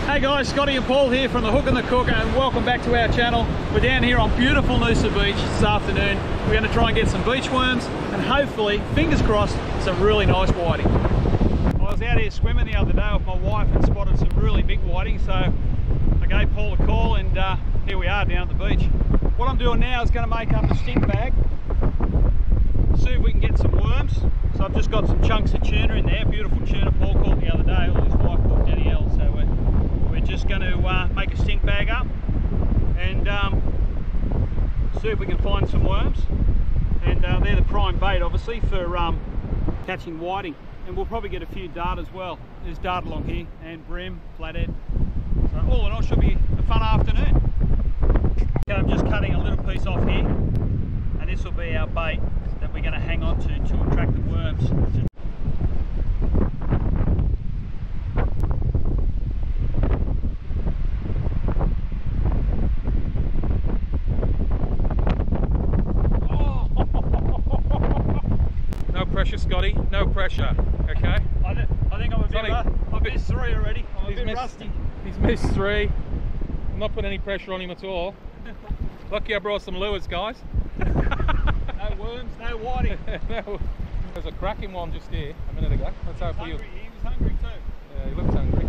Hey guys, Scotty and Paul here from the Hook and the Cook, and welcome back to our channel. We're down here on beautiful Noosa Beach this afternoon. We're going to try and get some beach worms and hopefully, fingers crossed, some really nice whiting. I was out here swimming the other day with my wife and spotted some really big whiting, so I gave Paul a call and here we are down at the beach. What I'm doing now is going to make up a stink bag, see if we can get some worms. So I've just got some chunks of tuna in there, beautiful tuna Paul caught the other day, or his wife caught Danielle. So we're just going to make a stink bag up and see if we can find some worms. And they're the prime bait obviously for catching whiting. And we'll probably get a few dart as well. There's dart along here and bream, flathead. So all in all, should be a fun afternoon. Okay, I'm just cutting a little piece off here, and this will be our bait that we're going to hang on to attract the worms. No pressure, Scotty. No pressure. Okay. I think I'm a bit. I've missed 3 already. I'm a bit rusty. He's missed 3. I'm not putting any pressure on him at all. Lucky I brought some lures, guys. No worms, no whiting. No. There's a cracking one just here a minute ago. Let's hope for you. He was hungry too. Yeah, he looks hungry.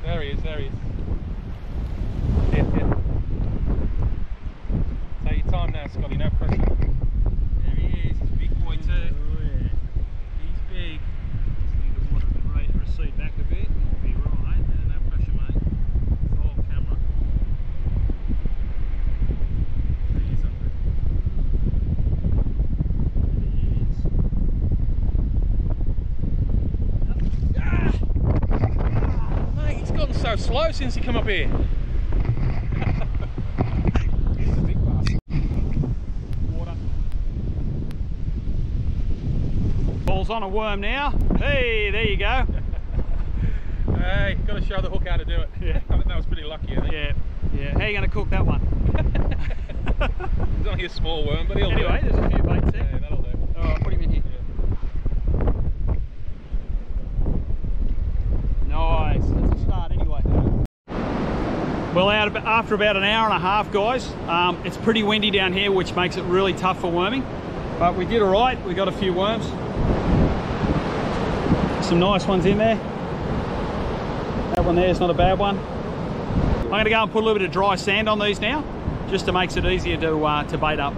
There he is. There he is. Yeah. Take your time now, Scotty. No pressure. There he is. He's a big boy too. Oh, yeah. He's big. Just need the water to recede back a bit. We'll be right. No pressure, mate. It's all camera. There he is up there. Mate, he's gotten so slow since he come up here. He's a big bastard. Water. Paul's on a worm now. Hey, there you go. Hey, got to show the hook how to do it. Yeah. I think that was pretty lucky, I think. Yeah. How are you going to cook that one? It's only a small worm, but he'll Anyway, do it. there's a few baits there. Yeah, that'll do. Alright, put him in here. Yeah. Nice. That's a start anyway. Well, after about an hour and a half, guys, it's pretty windy down here, which makes it really tough for worming. But we did all right. We got a few worms. Some nice ones in there. That one there is not a bad one. I'm going to go and put a little bit of dry sand on these now, just to make it easier to bait up.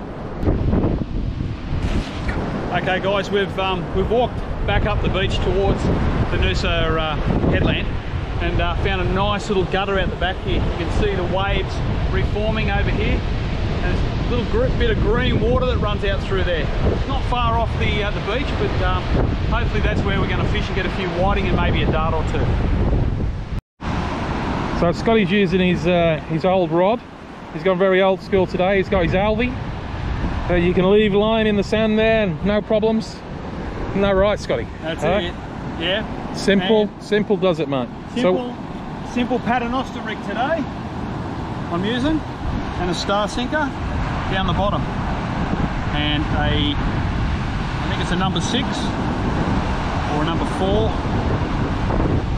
Okay, guys, we've walked back up the beach towards the Noosa headland and found a nice little gutter out the back here. You can see the waves reforming over here, and there's a little bit of green water that runs out through there. It's not far off the beach, but hopefully that's where we're going to fish and get a few whiting and maybe a dart or two. So Scotty's using his old rod. He's gone very old school today. He's got his Alvy. You can leave line in the sand there, no problems. Isn't that right, Scotty? That's it. Yeah. Simple does it, mate. Simple paternoster rig today I'm using, and a star sinker down the bottom, and I think it's a number 6 or a number 4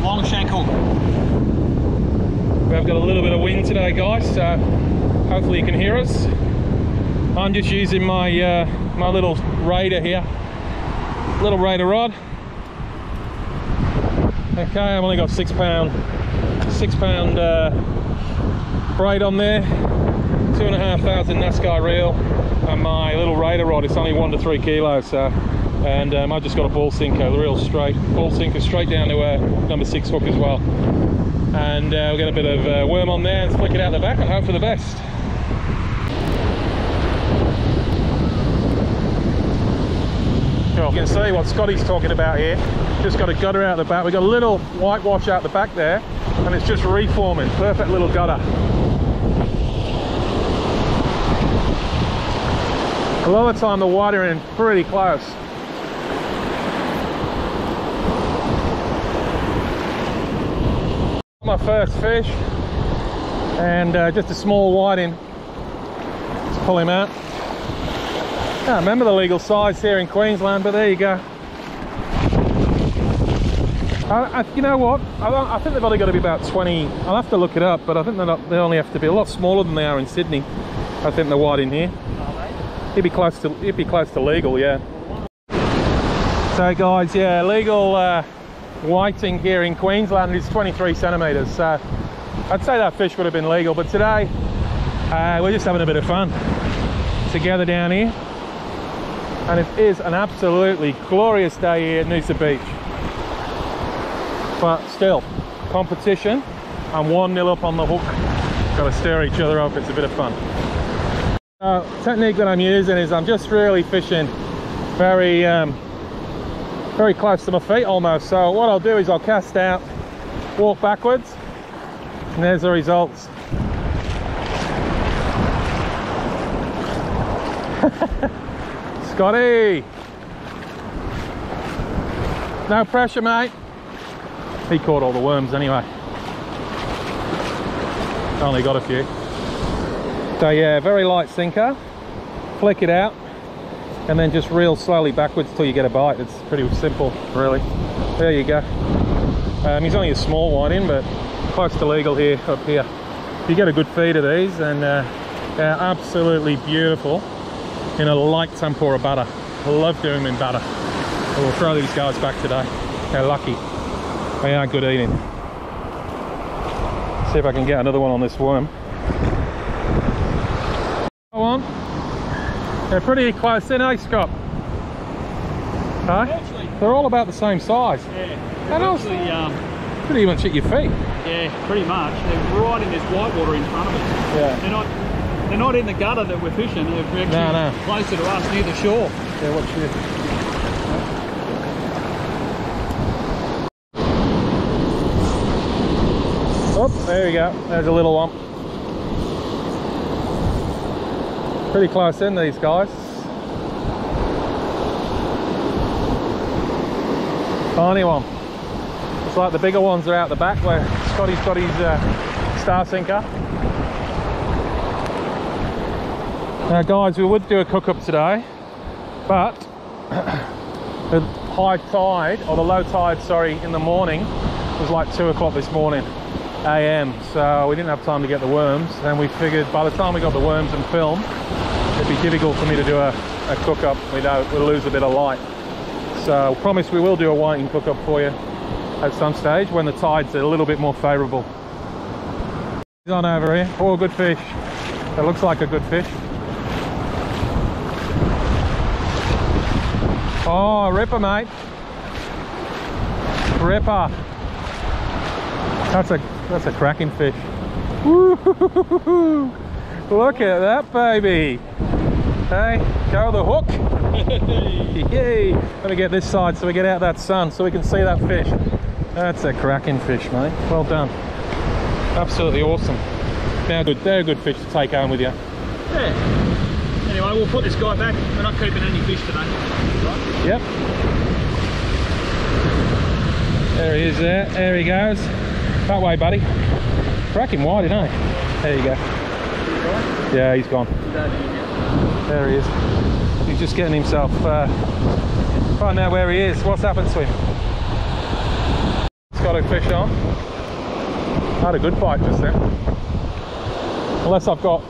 long shank hook. We have got a little bit of wind today, guys, so hopefully you can hear us. I'm just using my my little raider here, little raider rod. Okay, I've only got 6 pound braid on there, 2,500 NASCAR reel, and my little raider rod is only 1 to 3 kilos. So, and I've just got a ball sinker, the reel straight, ball sinker straight down to number 6 hook as well. And we'll get a bit of worm on there and flick it out the back and hope for the best. You can see what Scotty's talking about here. Just got a gutter out the back. We've got a little whitewash out the back there, and it's just reforming. Perfect little gutter. A lot of the time the water in pretty close. My first fish, and just a small whiting. Let's pull him out. Can't remember the legal size here in Queensland, but there you go. You know what? I think they've only got to be about 20. I'll have to look it up, but I think they only have to be a lot smaller than they are in Sydney. I think they're wide in here. He'd be close to legal, yeah. So guys, yeah, legal whiting here in Queensland is 23 centimetres. So I'd say that fish would have been legal, but today we're just having a bit of fun together down here, and it is an absolutely glorious day here at Noosa Beach. But still, competition and 1-0 up on the hook. Got to stir each other up. It's a bit of fun. Technique that I'm using is I'm just really fishing very very close to my feet almost. So what I'll do is I'll cast out, walk backwards, and there's the results. Scotty! No pressure, mate. He caught all the worms anyway. Only got a few. So yeah, very light sinker. Flick it out, and then just reel slowly backwards till you get a bite. It's pretty simple, really. There you go. He's only a small one in, but close to legal here, up here. You get a good feed of these, and they're absolutely beautiful in a light tempura batter. I love doing them in batter. We'll throw these guys back today. They're lucky. They are good eating. See if I can get another one on this worm. Go on. They're pretty close in, eh, Scott? Huh? Actually, they're all about the same size. Yeah. And actually, pretty much at your feet. Yeah, pretty much. They're right in this white water in front of us. Yeah. They're not in the gutter that we're fishing. They're actually closer to us, near the shore. Yeah, watch this. Oh, there you go. There's a little one. Pretty close in, these guys. Tiny one. It's like the bigger ones are out the back where Scotty's got his star sinker. Now guys, we would do a cook up today, but the high tide, or the low tide, sorry, in the morning was like 2 o'clock this morning AM, so we didn't have time to get the worms, and we figured by the time we got the worms and film, it'd be difficult for me to do a cook up. We'll lose a bit of light. So I promise we will do a whiting cook up for you at some stage when the tides are a little bit more favourable. He's on over here. Oh, good fish. That looks like a good fish. Oh, ripper, mate. Ripper. That's a cracking fish. Woo-hoo-hoo-hoo. Look at that, baby. Hey, go the hook. Yay. Let me get this side so we get out that sun so we can see that fish. That's a cracking fish, mate. Well done. Absolutely awesome. They're a good fish to take home with you. Yeah. Anyway, we'll put this guy back. We're not keeping any fish today. Right? Yep. There he is there. There he goes. That way, buddy. Cracking wide, isn't he? There you go. Yeah, he's gone. There he is. He's just getting himself find out where he is. What's happened to him? He's got a fish on. I had a good bite just then. Unless I've got,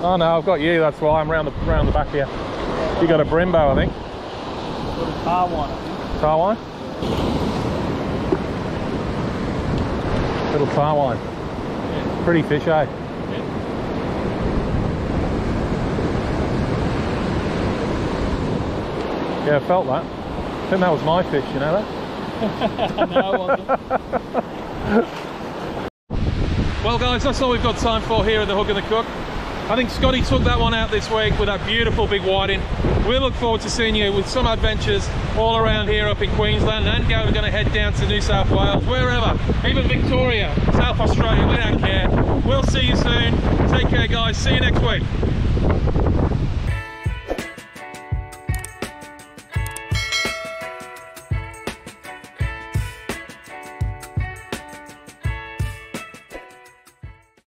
oh no, I've got you. That's why I'm round the back here. You got a Brembo, I think. Little tarwine. Tarwine. Little tarwine. Yeah. Pretty fish, eh? Yeah. Yeah, I felt that. I think that was my fish, you know that? No, it wasn't. Well guys, that's all we've got time for here at the Hook and the Cook. I think Scotty took that one out this week with that beautiful big whiting. We look forward to seeing you with some adventures all around here up in Queensland, and we're going to head down to New South Wales, wherever, even Victoria, South Australia, we don't care. We'll see you soon. Take care guys, see you next week.